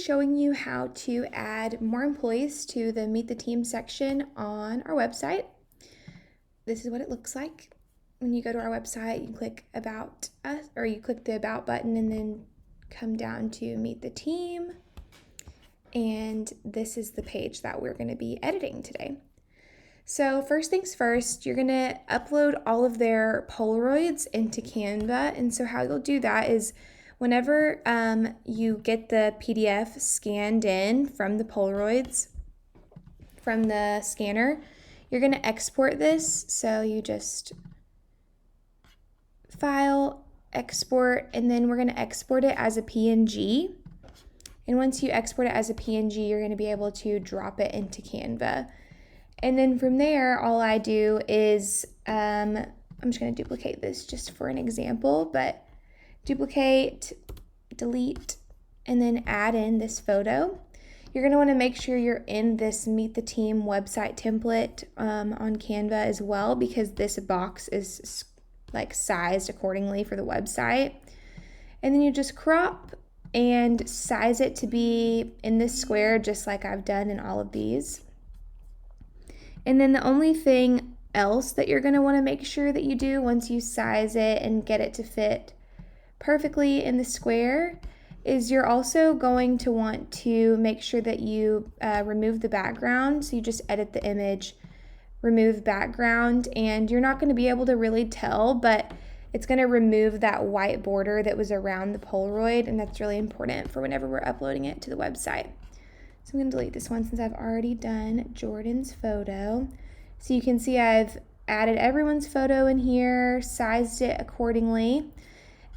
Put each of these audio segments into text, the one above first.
showing you how to add more employees to the Meet the Team section on our website. This is what it looks like. When you go to our website, you click About Us, or you click the About button and then come down to Meet the Team. And this is the page that we're going to be editing today. So first things first, you're going to upload all of their Polaroids into Canva. And so how you'll do that is whenever you get the PDF scanned in from the Polaroids, from the scanner, you're going to export this. So you just File, Export, and then we're going to export it as a PNG. And once you export it as a PNG, you're going to be able to drop it into Canva. And then from there, all I do is, I'm just going to duplicate this just for an example, but duplicate, delete, and then add in this photo. You're going to want to make sure you're in this Meet the Team website template on Canva as well, because this box is like sized accordingly for the website. And then you just crop and size it to be in this square, just like I've done in all of these. And then the only thing else that you're going to want to make sure that you do once you size it and get it to fit perfectly in the square is you're also going to want to make sure that you remove the background. So you just edit the image, remove background, and you're not going to be able to really tell, but it's going to remove that white border that was around the Polaroid, and that's really important for whenever we're uploading it to the website. So I'm going to delete this one since I've already done Jordan's photo. So you can see I've added everyone's photo in here, sized it accordingly,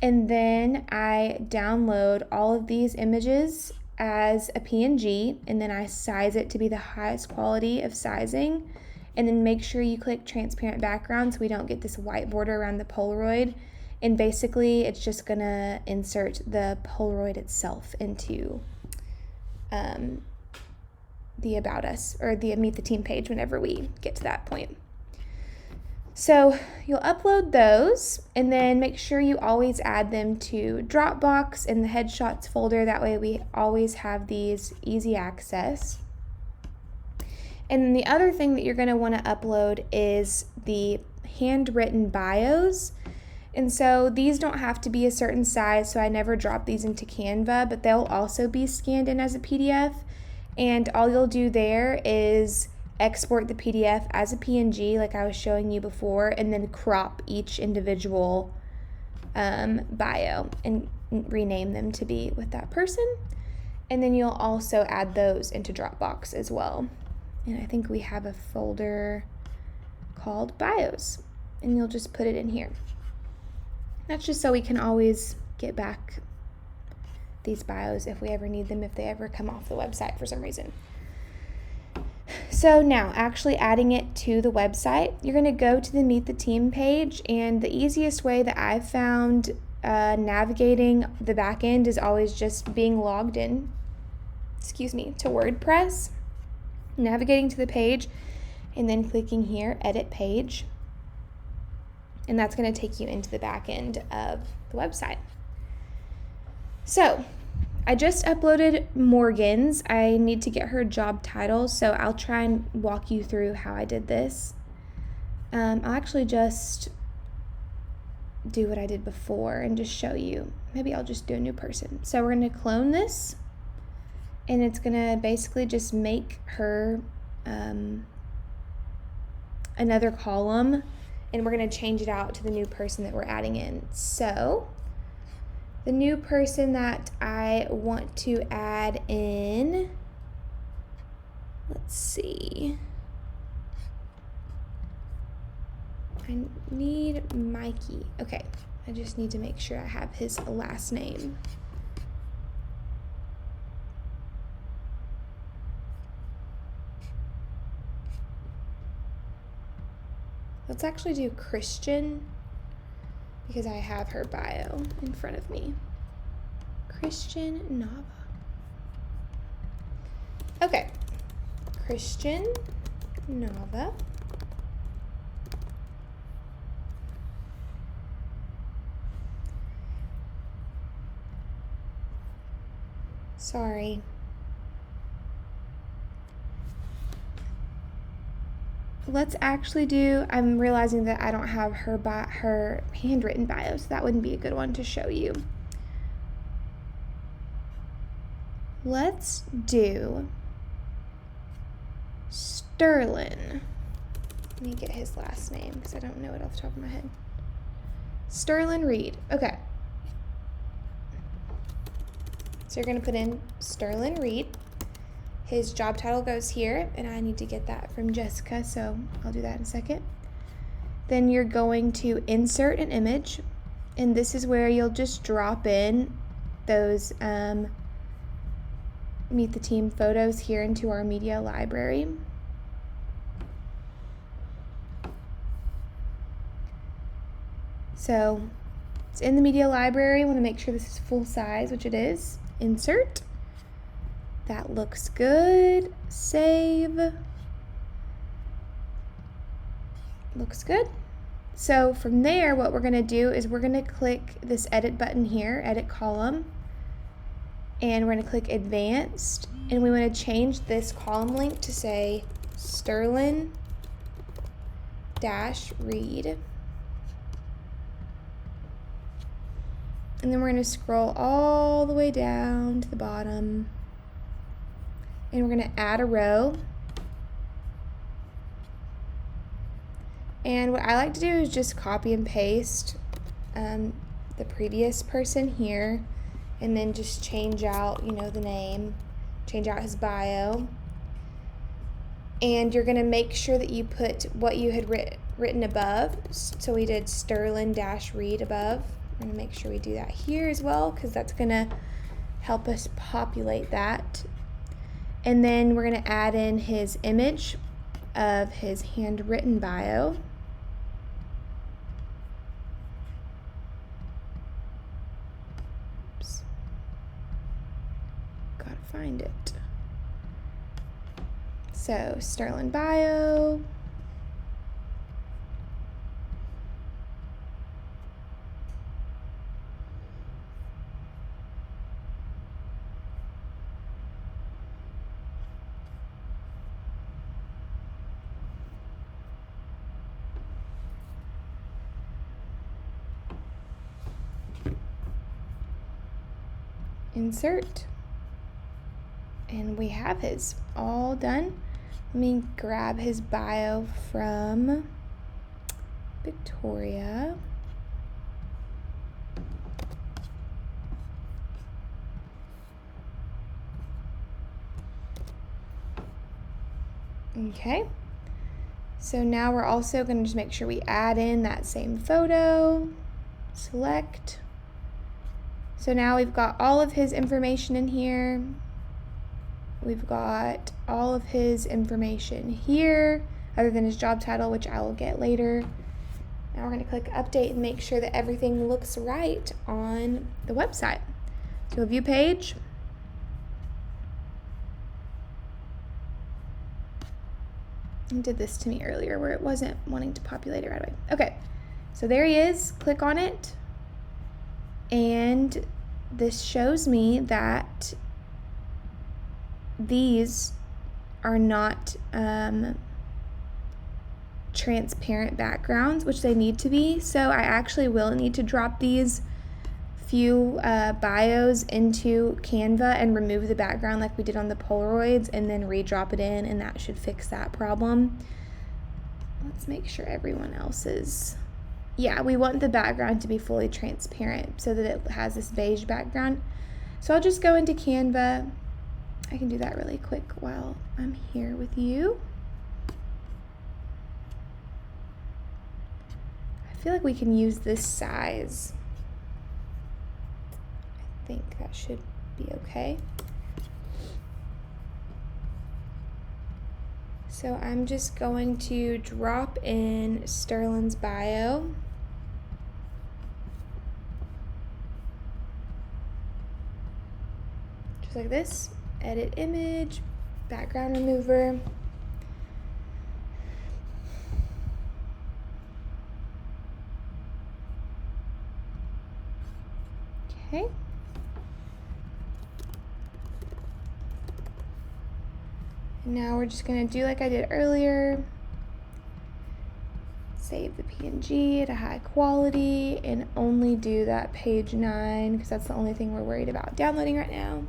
and then I download all of these images as a PNG, and then I size it to be the highest quality of sizing, and then make sure you click transparent background so we don't get this white border around the Polaroid. And basically it's just going to insert the Polaroid itself into the About Us or the Meet the Team page whenever we get to that point. So you'll upload those and then make sure you always add them to Dropbox in the headshots folder. That way we always have these easy access. And then the other thing that you're going to want to upload is the handwritten bios. And so these don't have to be a certain size, so I never drop these into Canva, but they'll also be scanned in as a PDF. And all you'll do there is export the PDF as a PNG like I was showing you before, and then crop each individual bio and rename them to be with that person. And then you'll also add those into Dropbox as well. And I think we have a folder called bios, and you'll just put it in here. That's just so we can always get back these bios if we ever need them, if they ever come off the website for some reason. So now actually adding it to the website, you're going to go to the Meet the Team page, and the easiest way that I've found navigating the back end is always just being logged in, to WordPress, navigating to the page, and then clicking here, Edit Page, and that's going to take you into the back end of the website. So I just uploaded Morgan's. I need to get her job title, so I'll try and walk you through how I did this. I'll actually just do what I did before and just show you. Maybe I'll just do a new person. So we're going to clone this, and it's going to basically just make her another column, and we're going to change it out to the new person that we're adding in. So the new person that I want to add in, let's see. I need Mikey. Okay, I just need to make sure I have his last name. Let's actually do Christian, because I have her bio in front of me. Christian Nava. Okay, Christian Nava. Sorry. Let's actually do, I'm realizing that I don't have her handwritten bio, so that wouldn't be a good one to show you. Let's do Sterling. Let me get his last name because I don't know it off the top of my head. Sterling Reed. Okay. So you're going to put in Sterling Reed. His job title goes here, and I need to get that from Jessica, so I'll do that in a second. Then you're going to insert an image, and this is where you'll just drop in those Meet the Team photos here into our media library. So it's in the media library. I want to make sure this is full size, which it is. Insert. That looks good. Save. Looks good. So from there, what we're going to do is we're going to click this edit button here, edit column, and we're going to click advanced, and we want to change this column link to say Sterling Reed. And then we're going to scroll all the way down to the bottom, and we're going to add a row. And what I like to do is just copy and paste the previous person here, and then just change out, the name, change out his bio. And you're going to make sure that you put what you had written above. So we did Sterling-Reed above. We're going to make sure we do that here as well, because that's going to help us populate that. And then we're going to add in his image of his handwritten bio. Oops. Gotta find it. So, Sterling bio. Insert, and we have his all done. Let me grab his bio from Victoria. Okay, so now we're also going to just make sure we add in that same photo, select. So now we've got all of his information in here. We've got all of his information here, other than his job title, which I will get later. Now we're going to click update and make sure that everything looks right on the website. So view page. It did this to me earlier where it wasn't wanting to populate it right away. Okay, so there he is. Click on it. And this shows me that these are not transparent backgrounds, which they need to be. So I actually will need to drop these few bios into Canva and remove the background like we did on the Polaroids, and then re-drop it in, and that should fix that problem. Let's make sure everyone else's. Yeah, we want the background to be fully transparent so that it has this beige background. So I'll just go into Canva. I can do that really quick while I'm here with you. I feel like we can use this size. I think that should be okay. So I'm just going to drop in Sterling's bio. Just like this. Edit image, background remover. Okay. And now we're just gonna do like I did earlier. Save the PNG at a high quality and only do that page 9 because that's the only thing we're worried about downloading right now.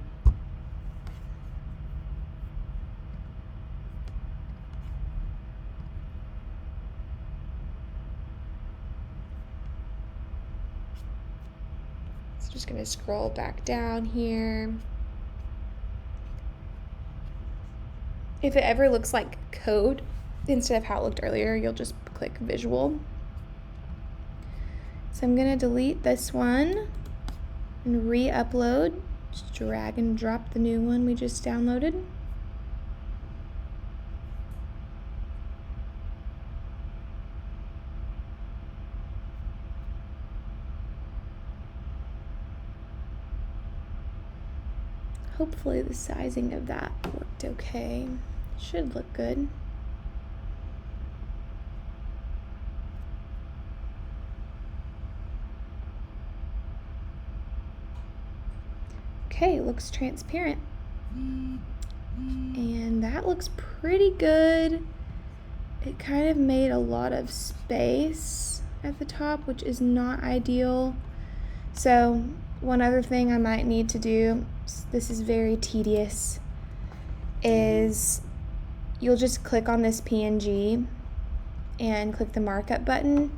So just gonna scroll back down here. If it ever looks like code instead of how it looked earlier, you'll just click visual. So I'm gonna delete this one and re-upload. Just drag and drop the new one we just downloaded. Hopefully the sizing of that worked okay. Should look good. Okay, looks transparent. And that looks pretty good. It kind of made a lot of space at the top, which is not ideal. So one other thing I might need to do, this is very tedious, is you'll just click on this PNG and click the markup button.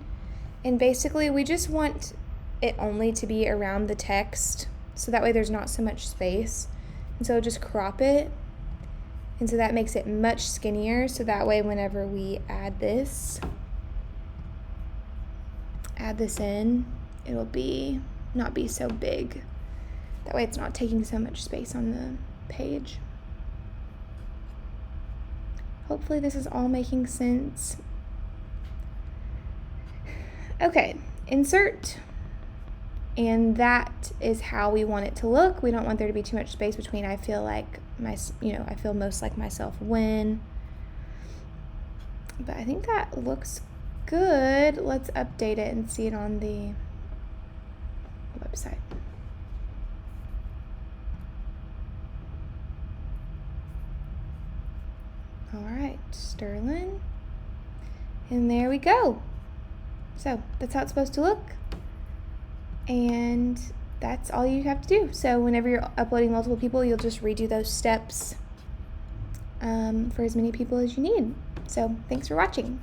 And basically we just want it only to be around the text, so that way there's not so much space. And so just crop it. And so that makes it much skinnier, so that way whenever we add this in, it'll not be so big. That way it's not taking so much space on the page. Hopefully this is all making sense. Okay, insert. And that is how we want it to look. We don't want there to be too much space between I feel most like myself when. But I think that looks good. Let's update it and see it on the website. All right, Sterling. And there we go. So that's how it's supposed to look. And that's all you have to do. So whenever you're uploading multiple people, you'll just redo those steps for as many people as you need. So thanks for watching.